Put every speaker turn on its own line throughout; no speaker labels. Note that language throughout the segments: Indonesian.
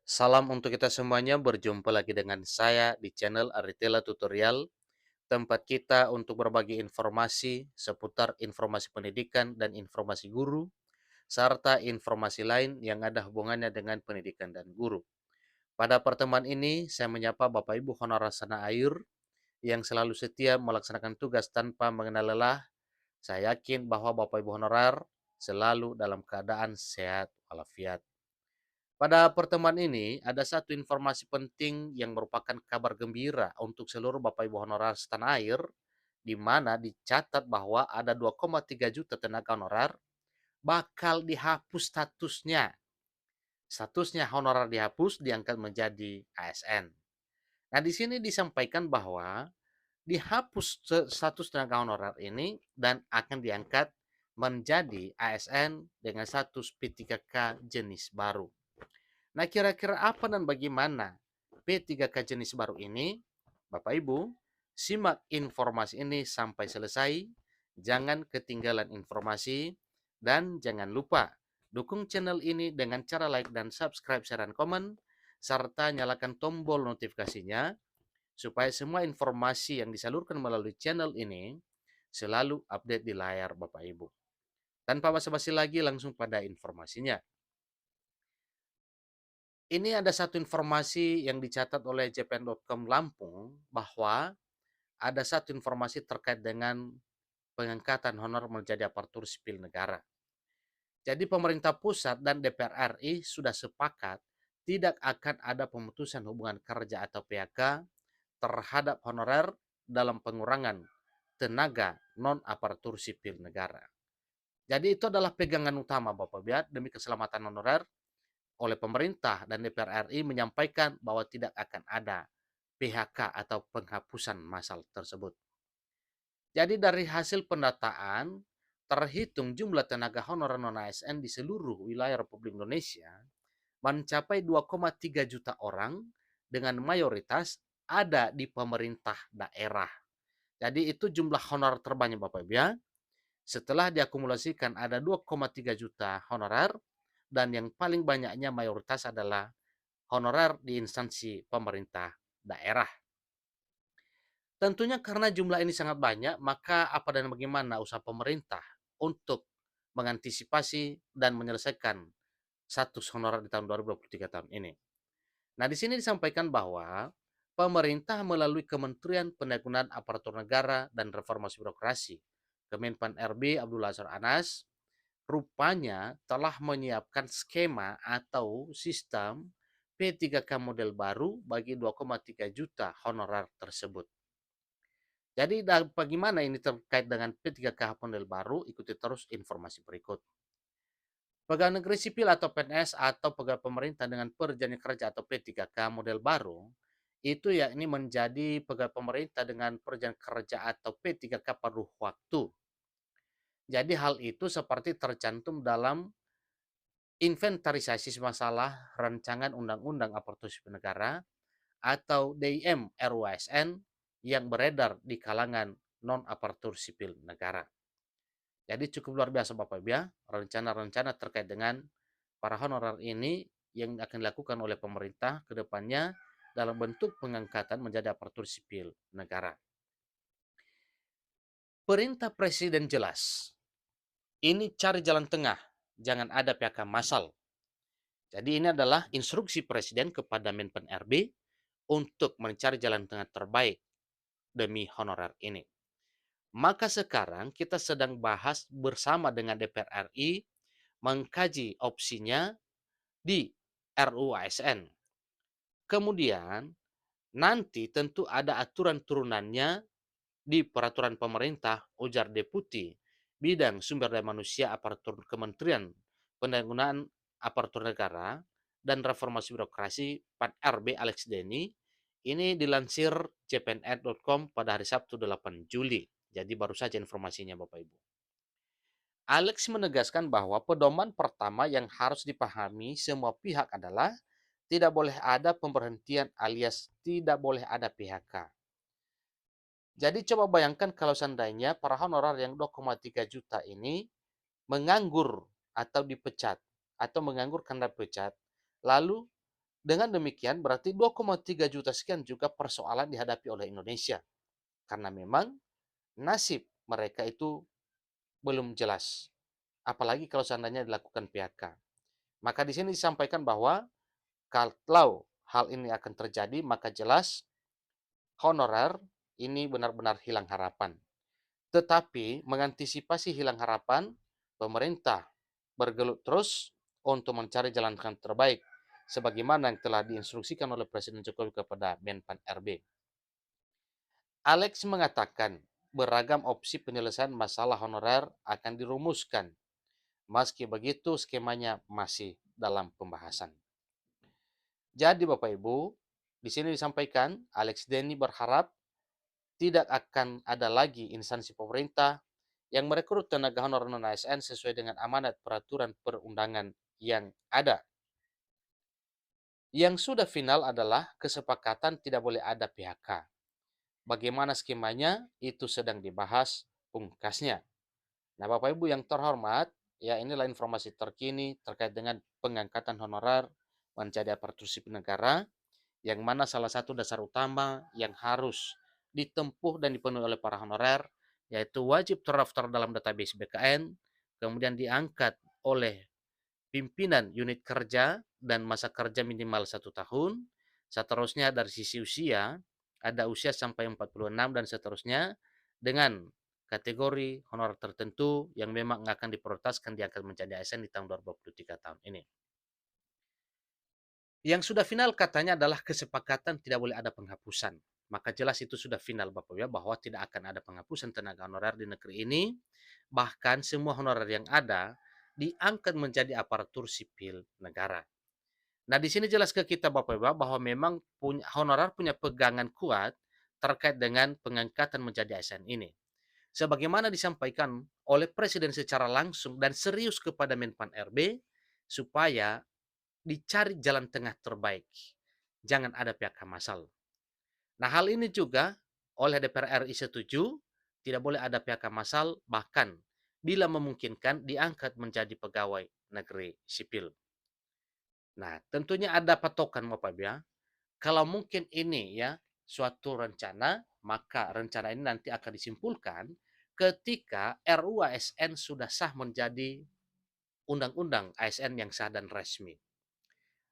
Salam untuk kita semuanya, berjumpa lagi dengan saya di channel Aritela Tutorial, tempat kita untuk berbagi informasi seputar informasi pendidikan dan informasi guru, serta informasi lain yang ada hubungannya dengan pendidikan dan guru. Pada pertemuan ini, saya menyapa Bapak Ibu honorer sana air yang selalu setia melaksanakan tugas tanpa mengenal lelah. Saya yakin bahwa Bapak Ibu honorer selalu dalam keadaan sehat walafiat. Pada pertemuan ini, ada satu informasi penting yang merupakan kabar gembira untuk seluruh Bapak Ibu honorer setanah air, di mana dicatat bahwa ada 2,3 juta tenaga honorer bakal dihapus statusnya. Statusnya honorer dihapus, diangkat menjadi ASN. Nah, di sini disampaikan bahwa dihapus status tenaga honorer ini dan akan diangkat menjadi ASN dengan status P3K jenis baru. Nah, kira-kira apa dan bagaimana P3K jenis baru ini? Bapak Ibu, simak informasi ini sampai selesai. Jangan ketinggalan informasi dan jangan lupa dukung channel ini dengan cara like dan subscribe, share, dan komen serta nyalakan tombol notifikasinya supaya semua informasi yang disalurkan melalui channel ini selalu update di layar Bapak Ibu. Tanpa basa-basi lagi langsung pada informasinya. Ini ada satu informasi yang dicatat oleh jpn.com Lampung bahwa ada satu informasi terkait dengan pengangkatan honor menjadi aparatur sipil negara. Jadi pemerintah pusat dan DPR RI sudah sepakat tidak akan ada pemutusan hubungan kerja atau PHK terhadap honorer dalam pengurangan tenaga non-aparatur sipil negara. Jadi itu adalah pegangan utama Bapak Biat demi keselamatan honorer oleh pemerintah dan DPR RI menyampaikan bahwa tidak akan ada PHK atau penghapusan massal tersebut. Jadi dari hasil pendataan, terhitung jumlah tenaga honorer non-ASN di seluruh wilayah Republik Indonesia mencapai 2,3 juta orang dengan mayoritas ada di pemerintah daerah. Jadi itu jumlah honorer terbanyak Bapak Ibu ya. Setelah diakumulasikan ada 2,3 juta honorer dan yang paling banyaknya mayoritas adalah honorer di instansi pemerintah daerah. Tentunya karena jumlah ini sangat banyak, maka apa dan bagaimana usaha pemerintah untuk mengantisipasi dan menyelesaikan status honorer di tahun 2023 tahun ini. Nah, di sini disampaikan bahwa pemerintah melalui Kementerian Pendayagunaan Aparatur Negara dan Reformasi Birokrasi, Kemenpan RB Abdul Azhar Anas, rupanya telah menyiapkan skema atau sistem P3K model baru bagi 2,3 juta honorer tersebut. Jadi bagaimana ini terkait dengan P3K model baru? Ikuti terus informasi berikut. Pegawai negeri sipil atau PNS atau pegawai pemerintah dengan perjanjian kerja atau P3K model baru itu yakni menjadi pegawai pemerintah dengan perjanjian kerja atau P3K paruh waktu. Jadi hal itu seperti tercantum dalam inventarisasi masalah rancangan undang-undang aparatur sipil negara atau DIM RUASN yang beredar di kalangan non-aparatur sipil negara. Jadi cukup luar biasa Bapak Ibu ya, rencana-rencana terkait dengan para honorer ini yang akan dilakukan oleh pemerintah ke depannya dalam bentuk pengangkatan menjadi aparatur sipil negara. Perintah Presiden jelas, ini cari jalan tengah, jangan ada PHK massal. Jadi ini adalah instruksi Presiden kepada Menpan RB untuk mencari jalan tengah terbaik demi honorer ini. Maka sekarang kita sedang bahas bersama dengan DPR RI mengkaji opsinya di RUU ASN. Kemudian nanti tentu ada aturan turunannya di peraturan pemerintah, ujar Deputi Bidang Sumber Daya Manusia Aparatur Kementerian Pendayagunaan Aparatur Negara dan Reformasi Birokrasi PAN RB Alex Denny. Ini dilansir cpns.com pada hari Sabtu 8 Juli. Jadi baru saja informasinya Bapak Ibu. Alex menegaskan bahwa pedoman pertama yang harus dipahami semua pihak adalah tidak boleh ada pemberhentian alias tidak boleh ada PHK. Jadi coba bayangkan kalau seandainya para honorer yang 2,3 juta ini menganggur atau dipecat atau menganggur karena dipecat, lalu Dengan demikian berarti 2,3 juta sekian juga persoalan dihadapi oleh Indonesia. Karena memang nasib mereka itu belum jelas. Apalagi kalau seandainya dilakukan PHK. Maka di sini disampaikan bahwa kalau hal ini akan terjadi, maka jelas honorer ini benar-benar hilang harapan. Tetapi mengantisipasi hilang harapan, pemerintah bergelut terus untuk mencari jalan terbaik sebagaimana yang telah diinstruksikan oleh Presiden Jokowi kepada Menpan RB. Alex mengatakan beragam opsi penyelesaian masalah honorer akan dirumuskan. Meski begitu, skemanya masih dalam pembahasan. Jadi Bapak Ibu, di sini disampaikan Alex Denny berharap tidak akan ada lagi instansi pemerintah yang merekrut tenaga honorer non-ASN sesuai dengan amanat peraturan perundangan yang ada. Yang sudah final adalah kesepakatan tidak boleh ada PHK. Bagaimana skemanya itu sedang dibahas pungkasnya. Nah, Bapak Ibu yang terhormat, ya inilah informasi terkini terkait dengan pengangkatan honorer menjadi aparatur sipil negara, yang mana salah satu dasar utama yang harus ditempuh dan dipenuhi oleh para honorer, yaitu wajib terdaftar dalam database BKN, kemudian diangkat oleh pimpinan unit kerja dan masa kerja minimal 1 tahun. Seterusnya dari sisi usia, ada usia sampai 46 dan seterusnya dengan kategori honor tertentu yang memang akan diprioritaskan diangkat menjadi ASN di tahun 2023 tahun ini. Yang sudah final katanya adalah kesepakatan tidak boleh ada penghapusan. Maka jelas itu sudah final Bapak ya bahwa tidak akan ada penghapusan tenaga honorer di negeri ini. Bahkan semua honorer yang ada diangkat menjadi aparatur sipil negara. Nah, di sini jelas ke kita Bapak Ibu bahwa memang honorer punya pegangan kuat terkait dengan pengangkatan menjadi ASN ini. Sebagaimana disampaikan oleh Presiden secara langsung dan serius kepada Menpan RB supaya dicari jalan tengah terbaik. Jangan ada pihak masal. Nah, hal ini juga oleh DPR RI setuju, tidak boleh ada pihak masal, bahkan bila memungkinkan diangkat menjadi pegawai negeri sipil. Nah, tentunya ada patokan Bapak ya. Kalau mungkin ini ya suatu rencana, maka rencana ini nanti akan disimpulkan ketika RUU ASN sudah sah menjadi undang-undang ASN yang sah dan resmi.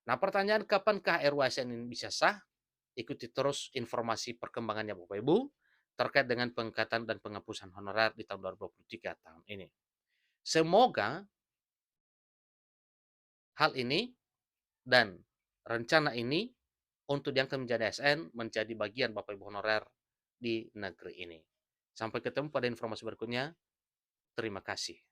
Nah, pertanyaan kapankah RUU ASN ini bisa sah? Ikuti terus informasi perkembangannya Bapak Ibu terkait dengan pengangkatan dan penghapusan honorer di tahun 2023 tahun ini. Semoga hal ini dan rencana ini untuk diangkat menjadi ASN menjadi bagian Bapak Ibu honorer di negeri ini. Sampai ketemu pada informasi berikutnya. Terima kasih.